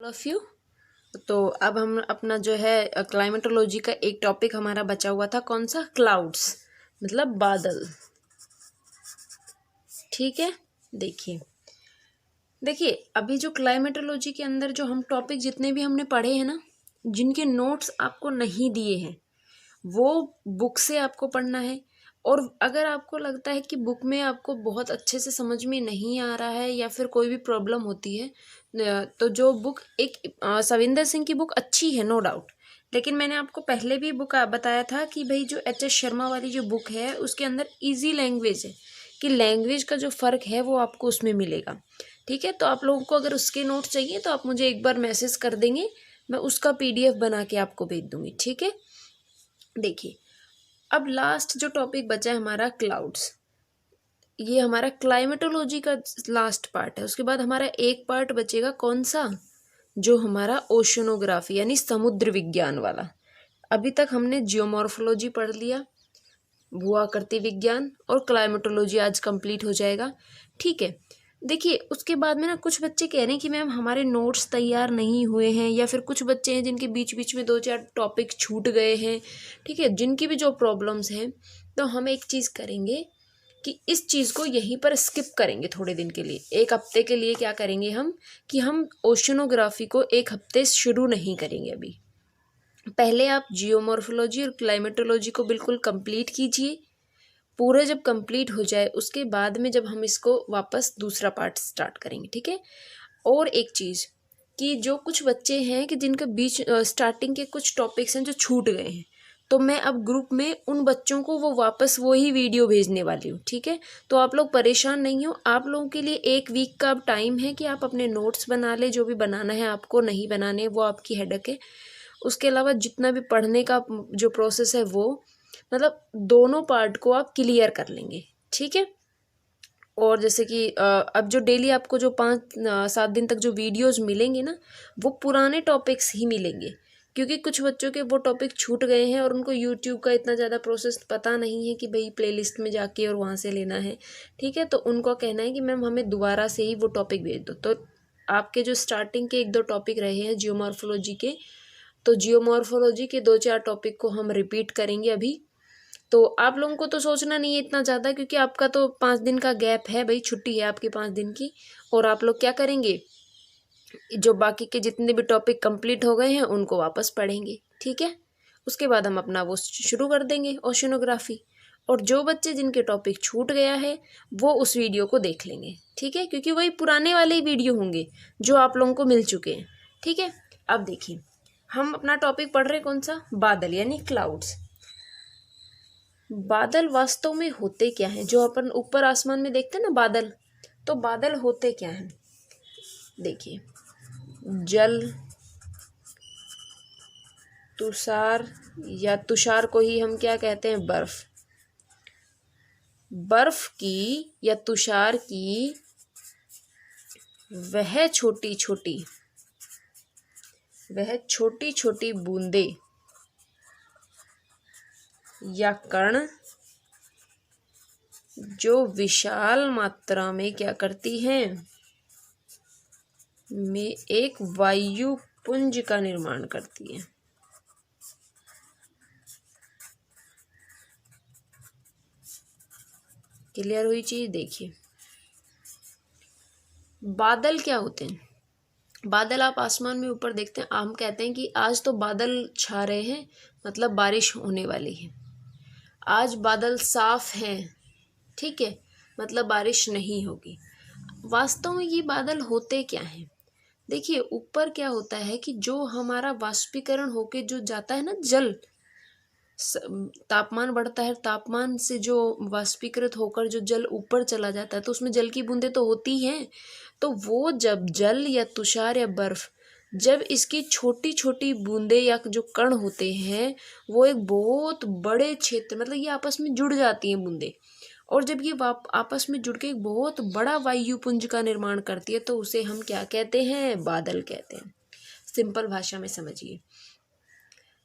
Of you. तो अब हम अपना जो है क्लाइमेटोलॉजी का एक टॉपिक हमारा बचा हुआ था, कौन सा? क्लाउड्स, मतलब बादल। ठीक है, देखिए देखिए अभी जो क्लाइमेटोलॉजी के अंदर जो हम टॉपिक जितने भी हमने पढ़े हैं ना, जिनके नोट्स आपको नहीं दिए हैं वो बुक से आपको पढ़ना है। और अगर आपको लगता है कि बुक में आपको बहुत अच्छे से समझ में नहीं आ रहा है या फिर कोई भी प्रॉब्लम होती है, तो जो बुक एक सविंदर सिंह की बुक अच्छी है, नो डाउट। लेकिन मैंने आपको पहले भी बुक बताया था कि भाई जो एच.एस. शर्मा वाली जो बुक है उसके अंदर इजी लैंग्वेज है, कि लैंग्वेज का जो फ़र्क है वो आपको उसमें मिलेगा। ठीक है, तो आप लोगों को अगर उसके नोट चाहिए तो आप मुझे एक बार मैसेज कर देंगे, मैं उसका PDF बना के आपको भेज दूंगी। ठीक है, देखिए अब लास्ट जो टॉपिक बचा है हमारा क्लाउड्स, ये हमारा क्लाइमेटोलॉजी का लास्ट पार्ट है। उसके बाद हमारा एक पार्ट बचेगा, कौन सा? जो हमारा ओशनोग्राफी यानी समुद्र विज्ञान वाला। अभी तक हमने जियोमॉर्फोलॉजी पढ़ लिया, भूआकृति विज्ञान, और क्लाइमेटोलॉजी आज कंप्लीट हो जाएगा। ठीक है, देखिए उसके बाद में ना कुछ बच्चे कह रहे हैं कि मैम हमारे नोट्स तैयार नहीं हुए हैं, या फिर कुछ बच्चे हैं जिनके बीच बीच में 2-4 टॉपिक छूट गए हैं। ठीक है, जिनकी भी जो प्रॉब्लम्स हैं, तो हम एक चीज़ करेंगे कि इस चीज़ को यहीं पर स्किप करेंगे थोड़े दिन के लिए, एक हफ्ते के लिए। क्या करेंगे हम कि हम ओशनोग्राफी को एक हफ्ते शुरू नहीं करेंगे अभी। पहले आप जियोमॉर्फोलॉजी और क्लाइमेटोलॉजी को बिल्कुल कंप्लीट कीजिए। पूरा जब कंप्लीट हो जाए उसके बाद में जब हम इसको वापस दूसरा पार्ट स्टार्ट करेंगे। ठीक है, और एक चीज़ कि जो कुछ बच्चे हैं कि जिनके बीच स्टार्टिंग के कुछ टॉपिक्स हैं जो छूट गए हैं, तो मैं अब ग्रुप में उन बच्चों को वो वापस वही वीडियो भेजने वाली हूँ। ठीक है, तो आप लोग परेशान नहीं हो, आप लोगों के लिए 1 वीक का अब टाइम है कि आप अपने नोट्स बना ले, जो भी बनाना है। आपको नहीं बनाने वो आपकी हेडेक है। उसके अलावा जितना भी पढ़ने का जो प्रोसेस है वो, मतलब दोनों पार्ट को आप क्लियर कर लेंगे। ठीक है, और जैसे कि अब जो डेली आपको जो 5-7 दिन तक जो वीडियोस मिलेंगे ना, वो पुराने टॉपिक्स ही मिलेंगे, क्योंकि कुछ बच्चों के वो टॉपिक छूट गए हैं और उनको यूट्यूब का इतना ज़्यादा प्रोसेस पता नहीं है कि भाई प्लेलिस्ट में जाके और वहाँ से लेना है। ठीक है, तो उनको कहना है कि मैम हमें दोबारा से ही वो टॉपिक भेज दो। तो आपके जो स्टार्टिंग के 1-2 टॉपिक रहे हैं जियोमॉर्फोलॉजी के, तो जियोमॉर्फोलॉजी के 2-4 टॉपिक को हम रिपीट करेंगे अभी। तो आप लोगों को तो सोचना नहीं है इतना ज़्यादा, क्योंकि आपका तो 5 दिन का गैप है भाई, छुट्टी है आपकी 5 दिन की। और आप लोग क्या करेंगे, जो बाकी के जितने भी टॉपिक कंप्लीट हो गए हैं उनको वापस पढ़ेंगे। ठीक है, उसके बाद हम अपना वो शुरू कर देंगे ओशनोग्राफी। और जो बच्चे जिनके टॉपिक छूट गया है वो उस वीडियो को देख लेंगे। ठीक है, क्योंकि वही पुराने वाले ही वीडियो होंगे जो आप लोगों को मिल चुके हैं। ठीक है, अब देखिए हम अपना टॉपिक पढ़ रहे कौन सा? बादल यानी क्लाउड्स। बादल वास्तव में होते क्या हैं? जो अपन ऊपर आसमान में देखते हैं ना बादल, तो बादल होते क्या हैं? देखिए, जल, तुषार, या तुषार को ही हम क्या कहते हैं? बर्फ। बर्फ की या तुषार की वह छोटी छोटी बूंदें या कण जो विशाल मात्रा में क्या करती हैं? में एक वायु पुंज का निर्माण करती है। क्लियर हुई चीज? देखिए बादल क्या होते हैं? बादल आप आसमान में ऊपर देखते हैं, हम कहते हैं कि आज तो बादल छा रहे हैं, मतलब बारिश होने वाली है। आज बादल साफ हैं, ठीक है, मतलब बारिश नहीं होगी। वास्तव में ये बादल होते क्या हैं? देखिए ऊपर क्या होता है कि जो हमारा वाष्पीकरण होके जो जाता है ना जल, तापमान बढ़ता है, तापमान से जो वाष्पीकृत होकर जो जल ऊपर चला जाता है, तो उसमें जल की बूंदें तो होती हैं। तो वो जब जल या तुषार या बर्फ, जब इसकी छोटी छोटी बूंदें या जो कण होते हैं वो एक बहुत बड़े क्षेत्र, मतलब ये आपस में जुड़ जाती हैं बूंदें, और जब ये आपस में जुड़ के एक बहुत बड़ा वायुपुंज का निर्माण करती है, तो उसे हम क्या कहते हैं? बादल कहते हैं। सिंपल भाषा में समझिए,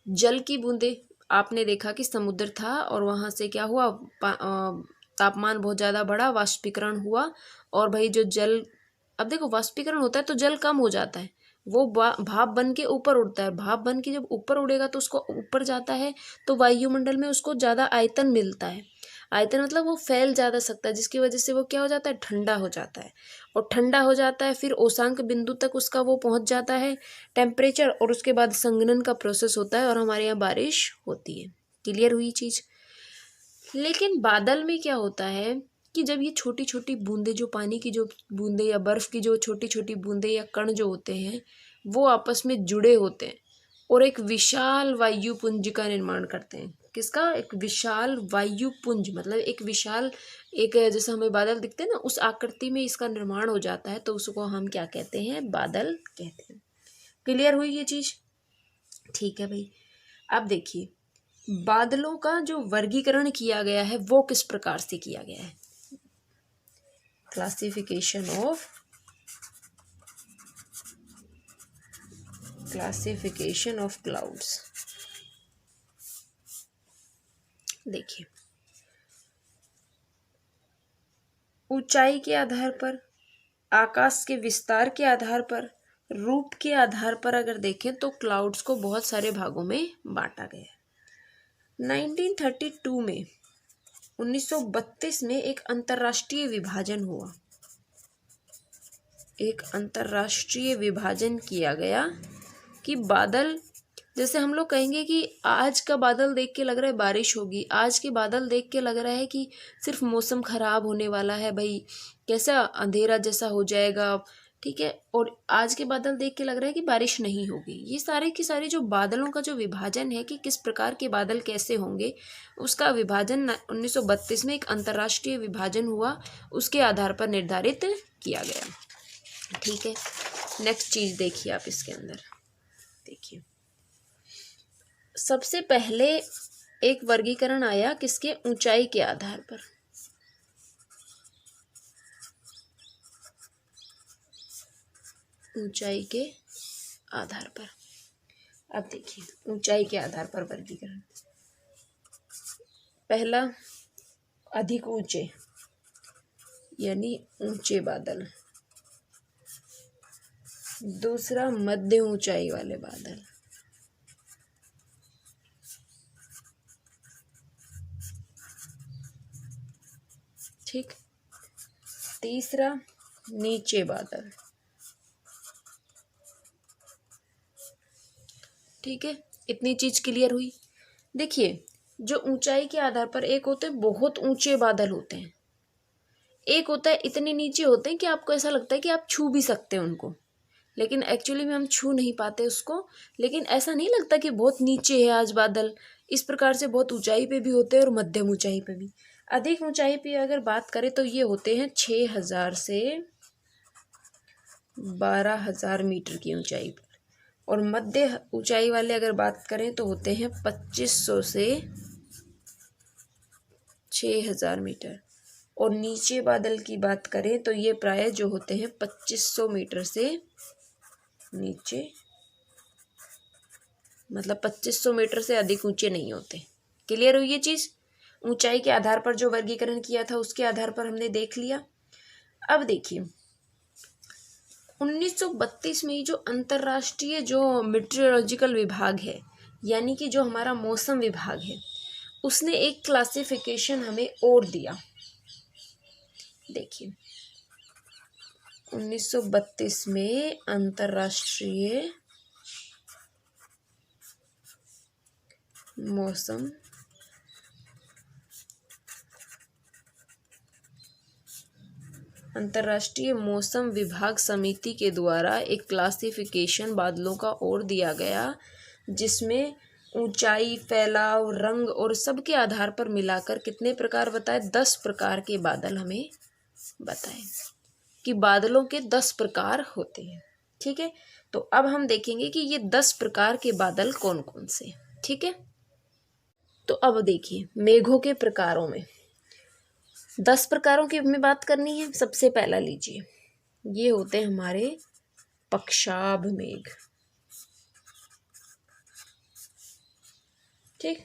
जल की बूंदें, आपने देखा कि समुद्र था और वहाँ से क्या हुआ, तापमान बहुत ज़्यादा बढ़ा, वाष्पीकरण हुआ, और भाई जो जल, अब देखो वाष्पीकरण होता है तो जल कम हो जाता है, वो भाप बन के ऊपर उड़ता है। भाप बन के जब ऊपर उड़ेगा तो उसको ऊपर जाता है तो वायुमंडल में उसको ज़्यादा आयतन मिलता है। आयतन मतलब वो फैल ज़्यादा सकता है, जिसकी वजह से वो क्या हो जाता है, ठंडा हो जाता है। और ठंडा हो जाता है फिर औशांक बिंदु तक उसका वो पहुंच जाता है टेम्परेचर, और उसके बाद संघनन का प्रोसेस होता है और हमारे यहाँ बारिश होती है। क्लियर हुई चीज़। लेकिन बादल में क्या होता है कि जब ये छोटी छोटी बूंदें, जो पानी की जो बूंदें या बर्फ़ की जो छोटी छोटी बूंदें या कण जो होते हैं वो आपस में जुड़े होते हैं और एक विशाल वायुपुंज का निर्माण करते हैं। किसका? एक विशाल वायुपुंज, मतलब एक विशाल, एक जैसे हमें बादल दिखते हैं ना, उस आकृति में इसका निर्माण हो जाता है, तो उसको हम क्या कहते हैं? बादल कहते हैं। क्लियर हुई ये चीज़? ठीक है भाई। अब देखिए बादलों का जो वर्गीकरण किया गया है वो किस प्रकार से किया गया है। Classification of clouds. देखिए ऊंचाई के आधार पर, आकाश के विस्तार के आधार पर, रूप के आधार पर अगर देखें तो क्लाउड्स को बहुत सारे भागों में बांटा गया है। 1932 में 1932 में एक अंतर्राष्ट्रीय विभाजन हुआ। एक अंतर्राष्ट्रीय विभाजन किया गया कि बादल, जैसे हम लोग कहेंगे कि आज का बादल देख के लग रहा है बारिश होगी, आज के बादल देख के लग रहा है कि सिर्फ मौसम खराब होने वाला है, भाई कैसा अंधेरा जैसा हो जाएगा, ठीक है, और आज के बादल देख के लग रहा है कि बारिश नहीं होगी। ये सारे की सारी जो बादलों का जो विभाजन है कि किस प्रकार के बादल कैसे होंगे, उसका विभाजन 1932 में एक अंतर्राष्ट्रीय विभाजन हुआ, उसके आधार पर निर्धारित किया गया। ठीक है, नेक्स्ट चीज़ देखिए आप इसके अंदर। देखिए सबसे पहले एक वर्गीकरण आया किसके? ऊंचाई के आधार पर। ऊंचाई के आधार पर। अब देखिए ऊंचाई के आधार पर वर्गीकरण। पहला अधिक ऊंचे यानी ऊंचे बादल, दूसरा मध्य ऊंचाई वाले बादल, ठीक, तीसरा नीचे बादल। ठीक है, इतनी चीज क्लियर हुई। देखिए जो ऊंचाई के आधार पर, एक होते हैं बहुत ऊंचे बादल होते हैं, एक होता है इतने नीचे होते हैं कि आपको ऐसा लगता है कि आप छू भी सकते हैं उनको, लेकिन एक्चुअली में हम छू नहीं पाते उसको। लेकिन ऐसा नहीं लगता कि बहुत नीचे है आज बादल। इस प्रकार से बहुत ऊंचाई पे भी होते हैं और मध्यम ऊंचाई पे भी। अधिक ऊंचाई पे अगर बात करें तो ये होते हैं 6000 से 12000 मीटर की ऊंचाई पर, और मध्य ऊंचाई वाले अगर बात करें तो होते हैं 2500 से 6000 मीटर, और नीचे बादल की बात करें तो ये प्राय जो होते हैं 2500 मीटर से नीचे, मतलब 2500 मीटर से अधिक ऊंचे नहीं होते। क्लियर हुई ये चीज़? ऊंचाई के आधार पर जो वर्गीकरण किया था उसके आधार पर हमने देख लिया। अब देखिए 1932 में जो अंतर्राष्ट्रीय जो मीटरोलॉजिकल विभाग है, यानी कि जो हमारा मौसम विभाग है, उसने एक क्लासिफिकेशन हमें और दिया। देखिए 1932 में अंतर्राष्ट्रीय मौसम अंतर्राष्ट्रीय मौसम विभाग समिति के द्वारा एक क्लासिफिकेशन बादलों का और दिया गया, जिसमें ऊंचाई, फैलाव, रंग और सबके आधार पर मिलाकर कितने प्रकार बताए? 10 प्रकार के बादल हमें बताए कि बादलों के 10 प्रकार होते हैं। ठीक है, तो अब हम देखेंगे कि ये 10 प्रकार के बादल कौन कौन से। ठीक है, तो अब देखिए मेघों के प्रकारों में 10 प्रकारों की हमें बात करनी है। सबसे पहला लीजिए, ये होते हैं हमारे पक्षाभ मेघ। ठीक,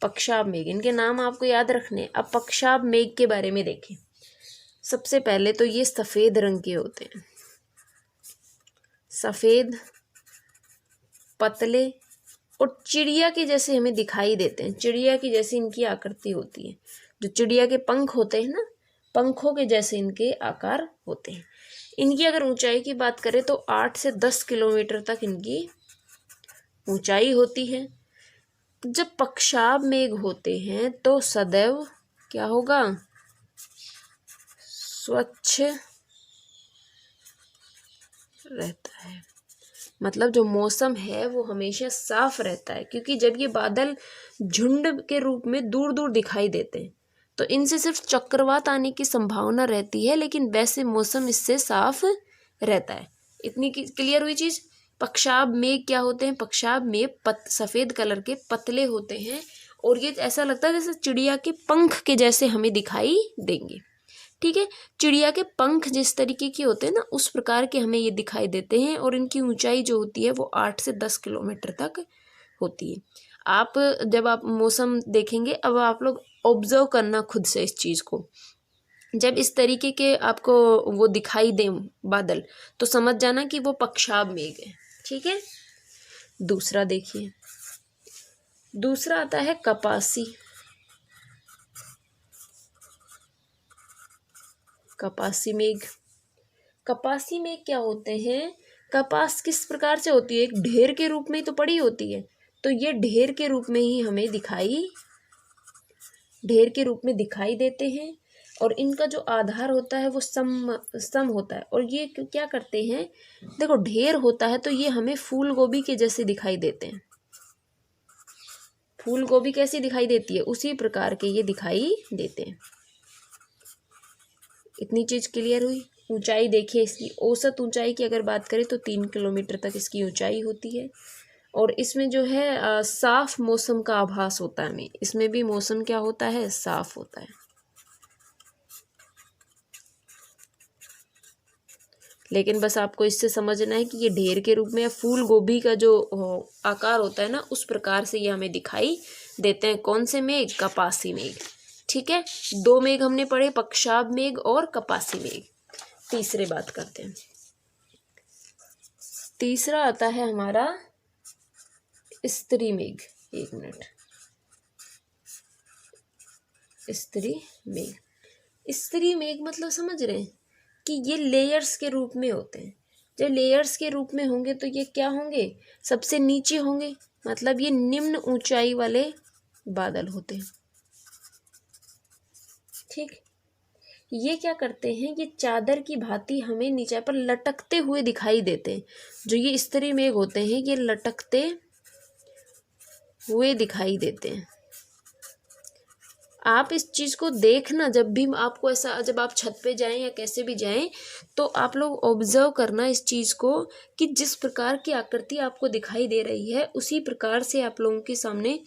पक्षाभ मेघ, इनके नाम आपको याद रखने। अब पक्षाभ मेघ के बारे में देखें। सबसे पहले तो ये सफेद रंग के होते हैं, सफ़ेद, पतले और चिड़िया के जैसे हमें दिखाई देते हैं। चिड़िया की जैसी इनकी आकृति होती है। जो चिड़िया के पंख होते हैं ना, पंखों के जैसे इनके आकार होते हैं। इनकी अगर ऊंचाई की बात करें तो 8 से 10 किलोमीटर तक इनकी ऊंचाई होती है। जब पक्षाभ मेघ होते हैं तो सदैव क्या होगा, स्वच्छ रहता है। मतलब जो मौसम है वो हमेशा साफ रहता है, क्योंकि जब ये बादल झुंड के रूप में दूर दूर दिखाई देते हैं तो इनसे सिर्फ चक्रवात आने की संभावना रहती है, लेकिन वैसे मौसम इससे साफ रहता है। इतनी क्लियर हुई चीज। पक्षाभ मेघ क्या होते हैं, पक्षाभ मेघ सफेद कलर के पतले होते हैं और ये ऐसा लगता है जैसे चिड़िया के पंख के जैसे हमें दिखाई देंगे। ठीक है, चिड़िया के पंख जिस तरीके के होते हैं ना, उस प्रकार के हमें ये दिखाई देते हैं और इनकी ऊंचाई जो होती है वो 8 से 10 किलोमीटर तक होती है। आप जब आप मौसम देखेंगे, अब आप लोग ऑब्जर्व करना खुद से इस चीज़ को। जब इस तरीके के आपको वो दिखाई दे बादल, तो समझ जाना कि वो पक्षाभ मेघ है। ठीक है, दूसरा देखिए, दूसरा आता है कपासी। कपासी मेघ। कपासी मेघ क्या होते हैं, कपास किस प्रकार से होती है, एक ढेर के रूप में तो पड़ी होती है, तो ये ढेर के रूप में ही हमें ढेर के रूप में दिखाई देते हैं और इनका जो आधार होता है वो सम होता है। और ये क्या करते हैं, देखो ढेर होता है तो ये हमें फूल गोभी के जैसे दिखाई देते हैं। फूल गोभी कैसी दिखाई देती है, उसी प्रकार के ये दिखाई देते हैं। इतनी चीज क्लियर हुई। ऊंचाई देखिए, इसकी औसत ऊंचाई की अगर बात करें तो 3 किलोमीटर तक इसकी ऊंचाई होती है। और इसमें जो है साफ मौसम का आभास होता है हमें। इसमें भी मौसम क्या होता है, साफ होता है। लेकिन बस आपको इससे समझना है कि ये ढेर के रूप में या फूल गोभी का जो आकार होता है ना, उस प्रकार से ये हमें दिखाई देते हैं। कौन से मेघ, कपासी मेघ। ठीक है, 2 मेघ हमने पढ़े, पक्षाभ मेघ और कपासी मेघ। तीसरे बात करते हैं। तीसरा आता है हमारा स्त्री मेघ। एक मिनट, स्त्री मेघ। स्त्री मेघ मतलब समझ रहे हैं कि ये लेयर्स के रूप में होते हैं। जब लेयर्स के रूप में होंगे तो ये क्या होंगे, सबसे नीचे होंगे, मतलब ये निम्न ऊंचाई वाले बादल होते हैं। ठीक, ये क्या करते हैं, ये चादर की भांति हमें नीचे पर लटकते हुए दिखाई देते हैं। जो ये स्त्री मेघ होते हैं ये लटकते हुए दिखाई देते हैं। आप इस चीज को देखना, जब भी आपको ऐसा, जब आप छत पे जाएं या कैसे भी जाएं, तो आप लोग ऑब्जर्व करना इस चीज को कि जिस प्रकार की आकृति आपको दिखाई दे रही है उसी प्रकार से आप लोगों के सामने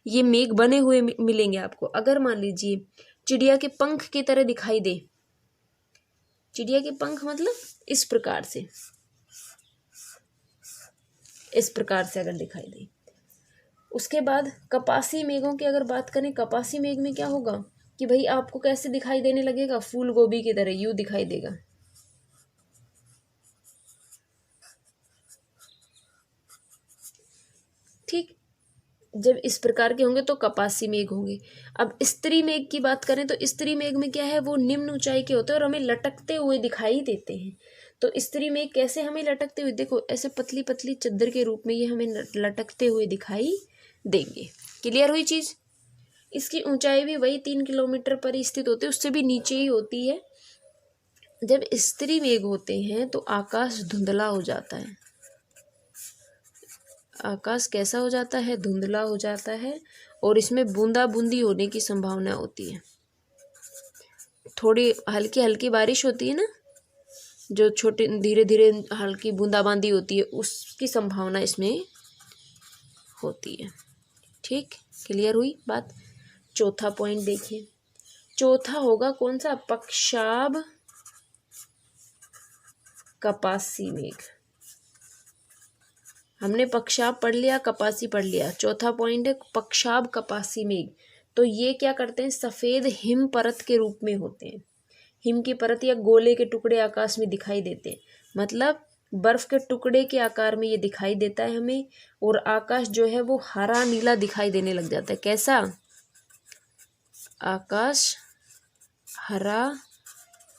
ये मेघ बने हुए मिलेंगे आपको। अगर मान लीजिए चिड़िया के पंख की तरह दिखाई दे, चिड़िया के पंख मतलब इस प्रकार से, इस प्रकार से अगर दिखाई दे। उसके बाद कपासी मेघों की अगर बात करें, कपासी मेघ में क्या होगा कि भाई आपको कैसे दिखाई देने लगेगा, फूल गोभी की तरह यूं दिखाई देगा। ठीक, जब इस प्रकार के होंगे तो कपासी मेघ होंगे। अब स्त्री मेघ की बात करें तो स्त्री मेघ में क्या है, वो निम्न ऊंचाई के होते हैं और हमें लटकते हुए दिखाई देते हैं। तो स्त्री मेघ कैसे हमें लटकते हुए, देखो ऐसे पतली पतली चद्दर के रूप में ये हमें लटकते हुए दिखाई देंगे। क्लियर हुई चीज। इसकी ऊंचाई भी वही 3 किलोमीटर पर स्थित होती है, उससे भी नीचे ही होती है। जब स्त्री मेघ होते हैं तो आकाश धुंधला हो जाता है। आकाश कैसा हो जाता है, धुंधला हो जाता है और इसमें बूंदा बूंदी होने की संभावना होती है। थोड़ी हल्की हल्की बारिश होती है ना, जो छोटे धीरे धीरे हल्की बूंदाबांदी होती है, उसकी संभावना इसमें होती है। ठीक, क्लियर हुई बात। चौथा पॉइंट देखिए, चौथा होगा कौन सा, पक्षाभ कपासी मेघ। हमने पक्षाभ पढ़ लिया, कपासी पढ़ लिया। चौथा पॉइंट है पक्षाभ कपासी मेघ। तो ये क्या करते हैं, सफेद हिम परत के रूप में होते हैं। हिम की परत या गोले के टुकड़े आकाश में दिखाई देते हैं। मतलब बर्फ के टुकड़े के आकार में ये दिखाई देता है हमें, और आकाश जो है वो हरा नीला दिखाई देने लग जाता है। कैसा? आकाश हरा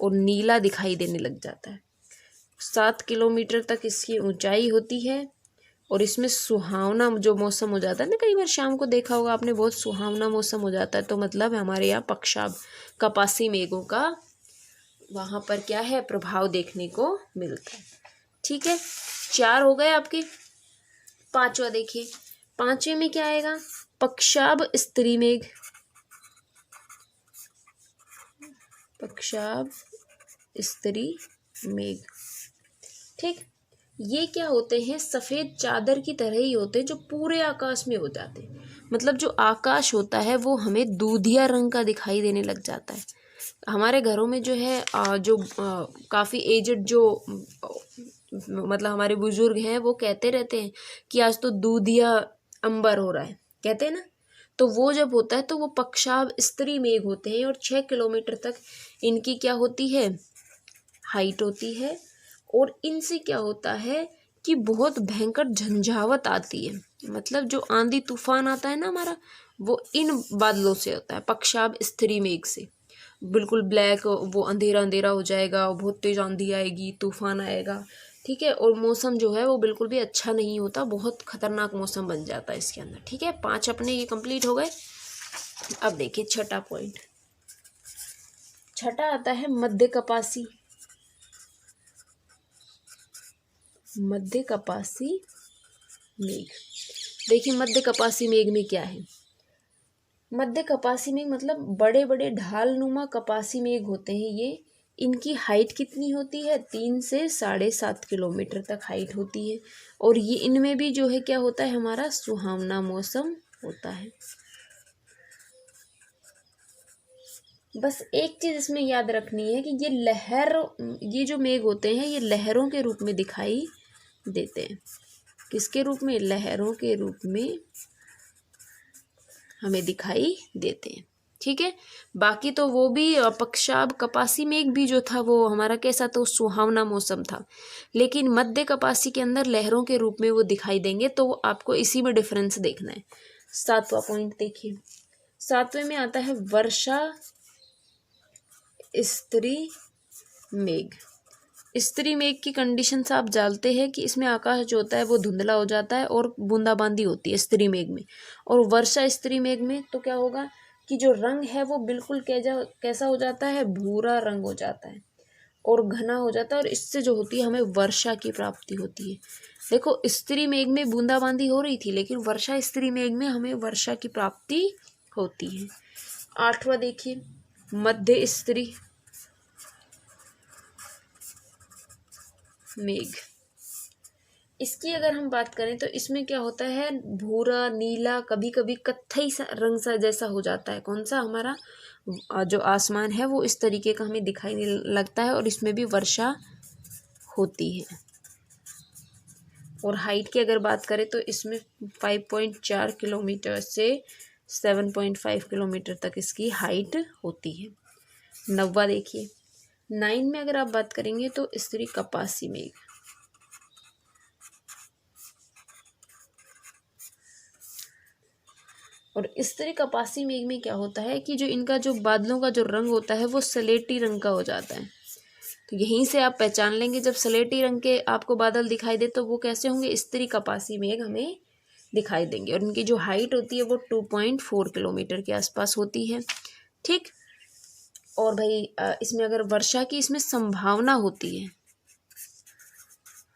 और नीला दिखाई देने लग जाता है। 7 किलोमीटर तक इसकी ऊंचाई होती है, और इसमें सुहावना जो मौसम हो जाता है ना, कई बार शाम को देखा होगा आपने, बहुत सुहावना मौसम हो जाता है, तो मतलब हमारे यहाँ पक्षाब कपासी मेघों का वहाँ पर क्या है, प्रभाव देखने को मिलता है। ठीक है, 4 हो गए आपके। 5वां देखिए, 5वें में क्या आएगा? पक्षाब स्त्री मेघ। पक्षाब स्त्री मेघ, ठीक। ये क्या होते हैं? सफ़ेद चादर की तरह ही होते हैं, जो पूरे आकाश में हो जाते हैं। मतलब जो आकाश होता है वो हमें दूधिया रंग का दिखाई देने लग जाता है। हमारे घरों में जो है काफ़ी एजड जो मतलब हमारे बुजुर्ग हैं, वो कहते रहते हैं कि आज तो दूधिया अंबर हो रहा है, कहते हैं ना। तो वो जब होता है तो वो पक्षाब स्त्री मेघ होते हैं, और 6 किलोमीटर तक इनकी क्या होती है? हाइट होती है। और इनसे क्या होता है कि बहुत भयंकर झंझावत आती है। मतलब जो आंधी तूफान आता है ना हमारा, वो इन बादलों से होता है, पक्षाब स्त्री मेघ से। बिल्कुल ब्लैक, वो अंधेरा अंधेरा हो जाएगा, बहुत तेज आंधी आएगी, तूफान आएगा, ठीक है। और मौसम जो है वो बिल्कुल भी अच्छा नहीं होता, बहुत खतरनाक मौसम बन जाता है इसके अंदर। ठीक है, 5 अपने ये कंप्लीट हो गए। अब देखिए छठा पॉइंट। छठा आता है मध्य कपासी। मध्य कपासी मेघ। देखिए मध्य कपासी मेघ में क्या है? मध्य कपासी मेघ मतलब बड़े बड़े ढालनुमा कपासी मेघ होते हैं ये। इनकी हाइट कितनी होती है? 3 से 7.5 किलोमीटर तक हाइट होती है। और ये इनमें भी जो है क्या होता है, हमारा सुहावना मौसम होता है। बस एक चीज़ इसमें याद रखनी है कि ये जो मेघ होते हैं ये लहरों के रूप में दिखाई देते हैं। किसके रूप में? लहरों के रूप में हमें दिखाई देते हैं। ठीक है, बाकी तो वो भी पक्षाब कपासी मेघ भी जो था वो हमारा कैसा था? सुहावना मौसम था। लेकिन मध्य कपासी के अंदर लहरों के रूप में वो दिखाई देंगे, तो आपको इसी में डिफरेंस देखना है। 7वां पॉइंट देखिए, 7वें में आता है वर्षा स्त्री मेघ। स्त्री मेघ की कंडीशंस आप जानते हैं कि इसमें आकाश जो होता है वो धुंधला हो जाता है और बूंदाबांदी होती है स्त्री मेघ में। और वर्षा स्त्री मेघ में तो क्या होगा कि जो रंग है वो बिल्कुल कैसा हो जाता है? भूरा रंग हो जाता है और घना हो जाता है, और इससे जो होती है हमें वर्षा की प्राप्ति होती है। देखो स्त्री मेघ में बूंदाबांदी हो रही थी, लेकिन वर्षा स्त्री मेघ में हमें वर्षा की प्राप्ति होती है। 8वां देखिए, मध्य स्त्री मेघ। इसकी अगर हम बात करें तो इसमें क्या होता है? भूरा, नीला, कभी कभी कत्थई सा रंग सा जैसा हो जाता है। कौन सा? हमारा जो आसमान है वो इस तरीके का हमें दिखाई लगता है, और इसमें भी वर्षा होती है। और हाइट की अगर बात करें तो इसमें 5.4 किलोमीटर से 7.5 किलोमीटर तक इसकी हाइट होती है। 9वां देखिए, 9 में अगर आप बात करेंगे तो स्त्री कपासी मेघ। और स्त्री कपासी मेघ में क्या होता है कि जो इनका जो बादलों का जो रंग होता है वो सलेटी रंग का हो जाता है। तो यहीं से आप पहचान लेंगे, जब सलेटी रंग के आपको बादल दिखाई दे तो वो कैसे होंगे? स्त्री कपासी मेघ हमें दिखाई देंगे। और इनकी जो हाइट होती है वो 2.4 किलोमीटर के आसपास होती है। ठीक। और भाई इसमें अगर वर्षा की इसमें संभावना होती है,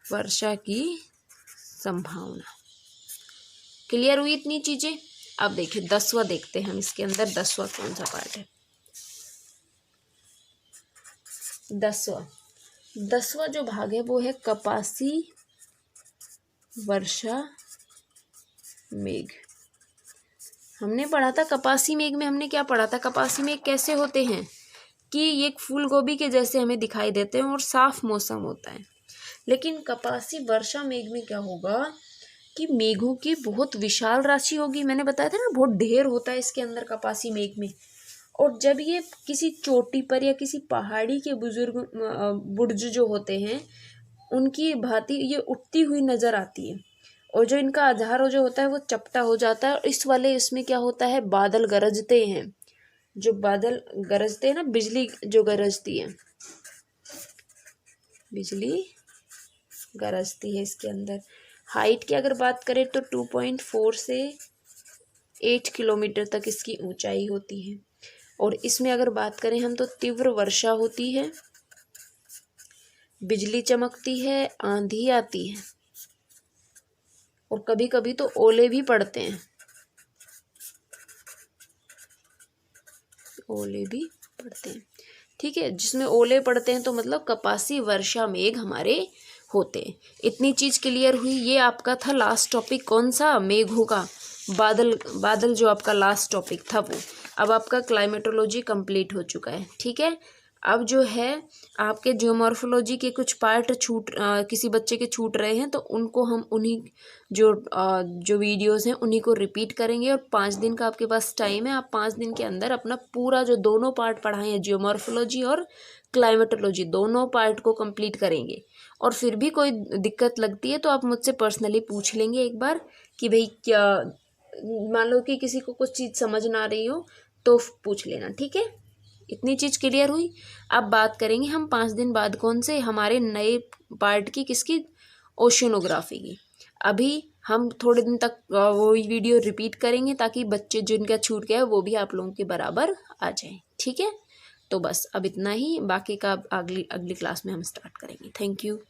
वर्षा की संभावना। क्लियर हुई इतनी चीजें? अब देखिए 10वां देखते हैं हम इसके अंदर। 10वां कौन सा पार्ट है? 10वां जो भाग है वो है कपासी वर्षा मेघ। हमने पढ़ा था कपासी मेघ में, हमने क्या पढ़ा था? कपासी मेघ कैसे होते हैं कि ये फूल गोभी के जैसे हमें दिखाई देते हैं और साफ मौसम होता है। लेकिन कपासी वर्षा मेघ में क्या होगा कि मेघों की बहुत विशाल राशि होगी। मैंने बताया था ना, बहुत ढेर होता है इसके अंदर कपासी मेघ में। और जब ये किसी चोटी पर या किसी पहाड़ी के बुर्ज जो होते हैं उनकी भांति ये उठती हुई नज़र आती है। और जो इनका आधार जो होता है वो चपटा हो जाता है। और इस वाले इसमें क्या होता है, बादल गरजते हैं। जो बादल गरजते हैं ना, बिजली जो गरजती है, बिजली गरजती है इसके अंदर। हाइट की अगर बात करें तो 2.4 से 8 किलोमीटर तक इसकी ऊंचाई होती है। और इसमें अगर बात करें हम तो तीव्र वर्षा होती है, बिजली चमकती है, आंधी आती है और कभी कभी तो ओले भी पड़ते हैं, ओले भी पड़ते हैं। ठीक है, जिसमें ओले पड़ते हैं तो मतलब कपासी वर्षा मेघ हमारे होते हैं। इतनी चीज क्लियर हुई। ये आपका था लास्ट टॉपिक, कौन सा, मेघों का, बादल। बादल जो आपका लास्ट टॉपिक था वो। अब आपका क्लाइमेटोलॉजी कंप्लीट हो चुका है। ठीक है, अब जो है आपके जियोमॉर्फोलॉजी के कुछ पार्ट किसी बच्चे के छूट रहे हैं, तो उनको हम उन्हीं जो वीडियोस हैं उन्हीं को रिपीट करेंगे। और 5 दिन का आपके पास टाइम है। आप 5 दिन के अंदर अपना पूरा जो दोनों पार्ट पढ़ाए हैं, जियोमॉर्फोलॉजी और क्लाइमेटोलॉजी, दोनों पार्ट को कंप्लीट करेंगे। और फिर भी कोई दिक्कत लगती है तो आप मुझसे पर्सनली पूछ लेंगे एक बार कि भाई क्या, मान लो कि किसी को कुछ चीज़ समझ ना रही हो तो पूछ लेना। ठीक है, इतनी चीज़ क्लियर हुई। अब बात करेंगे हम 5 दिन बाद कौन से, हमारे नए पार्ट की, किसकी, ओशिनोग्राफी की। अभी हम थोड़े दिन तक वो वीडियो रिपीट करेंगे ताकि बच्चे जिनका छूट गया है वो भी आप लोगों के बराबर आ जाए। ठीक है, तो बस अब इतना ही, बाकी का अगली क्लास में हम स्टार्ट करेंगे। Thank you.